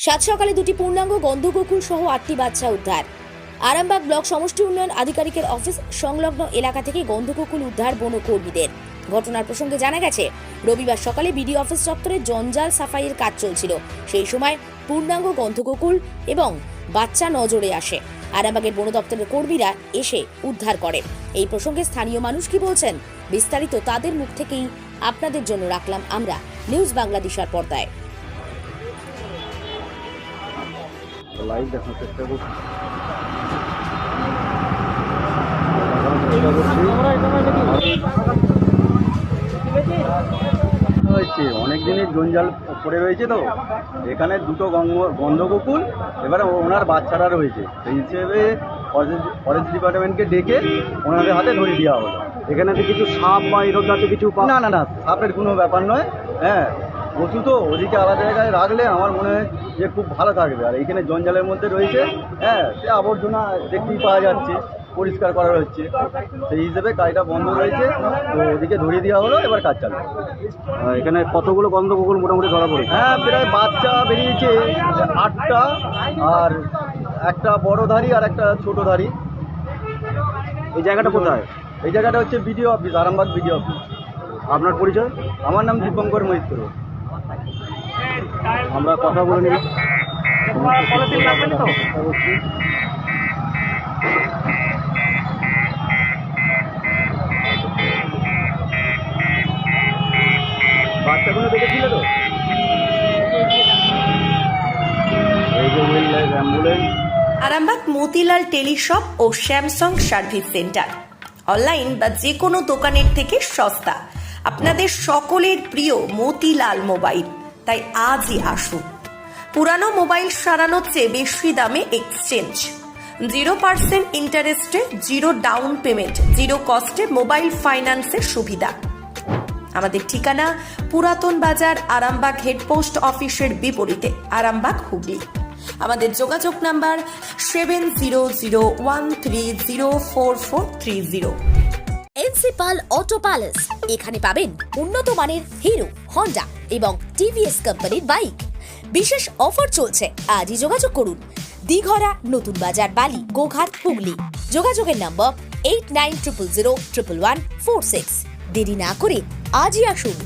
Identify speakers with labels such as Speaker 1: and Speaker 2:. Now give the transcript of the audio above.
Speaker 1: সাত সকালে দুটি পূর্ণাঙ্গ গন্ধগোকুল সহ 8টি বাচ্চা উদ্ধার। আরামবাগ ব্লক সমষ্টি উন্নয়ন আধিকারিকের অফিস সংলগ্ন এলাকা থেকে গন্ধগোকুল উদ্ধার বনকর্মীদের। ঘটনার প্রসঙ্গে জানা গেছে, রবিবার সকালে বিডিও অফিস চত্বরে জঞ্জাল সাফাইয়ের কাজ চলছিল। সেই সময় পূর্ণাঙ্গ গন্ধগোকুল এবং বাচ্চা নজরে আসে। আরামবাগের বন দপ্তরের কর্মীরা এসে উদ্ধার করেন। এই প্রসঙ্গে স্থানীয় মানুষ কি বলছেন, বিস্তারিত তাদের মুখ থেকেই আপনাদের জন্য রাখলাম আমরা নিউজ বাংলাদেশের পর্দায়।
Speaker 2: লাইভ দেখার চেষ্টা করছি। অনেক দিনের জঞ্জাল পড়ে রয়েছে, তো এখানে দুটো গন্ধগোকুল, এবারে ওনার বাচ্চারা রয়েছে। সেই হিসেবে ফরেস্ট ডিপার্টমেন্টকে ডেকে ওনাদের হাতে ধরিয়ে দেওয়া হলো। এখানে তো কিছু সাপ বা এরকম জাতীয় কিছু না না না সাপের কোনো ব্যাপার নয়। হ্যাঁ, পশু তো ওদিকে আলাদা জায়গায় রাখলে আমার মনে হয় যে খুব ভালো থাকবে। আর এইখানে জঞ্জালের মধ্যে রয়েছে, হ্যাঁ, সে আবর্জনা দেখতেই পাওয়া যাচ্ছে, পরিষ্কার করা হচ্ছে। সেই হিসেবে কাজটা বন্ধ রয়েছে, তো ওদিকে ধরিয়ে দেওয়া হলো, এবার কাজ চালু। এখানে কতগুলো গন্ধগোকুল মোটামুটি ধরা পড়েছে? হ্যাঁ, প্রায় বাচ্চা বেরিয়েছে 8টা, আর একটা বড় ধাড়ি আর একটা ছোট ধাড়ি। এই জায়গাটা কোথায়? এই জায়গাটা হচ্ছে BDO office, Arambagh BDO office. আপনার পরিচয়? আমার নাম দীপঙ্কর মৈত্র। আমরা কথা বলে নিই। বাচ্চাগুলো দেখেছিল তো? এই যে অ্যাম্বুলেন্স।
Speaker 3: আরামবাগ মতিলাল টেলিশপ ও স্যামসাং সার্ভিস সেন্টার অনলাইন বা যে কোনো দোকানের থেকে সস্তা। আপনাদের সকলের প্রিয় মতিলাল মোবাইল, তাই আজই আসুন। পুরানো মোবাইল সারানোর চেয়ে বেশি দামে এক্সচেঞ্জ, 0% ইন্টারেস্টে, 0 ডাউন পেমেন্ট, 0 কস্টে মোবাইল ফাইন্যান্সের সুবিধা। আমাদের ঠিকানা পুরাতন বাজার, আরামবাগ হেডপোস্ট অফিসের বিপরীতে, আরামবাগ, হুগলি। আমাদের যোগাযোগ নাম্বার 7001304430।
Speaker 1: এনসিপাল অটো প্যালেস, এখানে পাবেন উন্নত মানের হিরো, হন্ডা এবং টিভিএস কোম্পানির বাইক। বিশেষ অফার চলছে, আজই যোগাযোগ করুন। দিঘরা, নতুন বাজার, বালি, গোঘাট, হুগলি। যোগাযোগের নম্বর 8900011146। দেরি না করে আজই আসুন।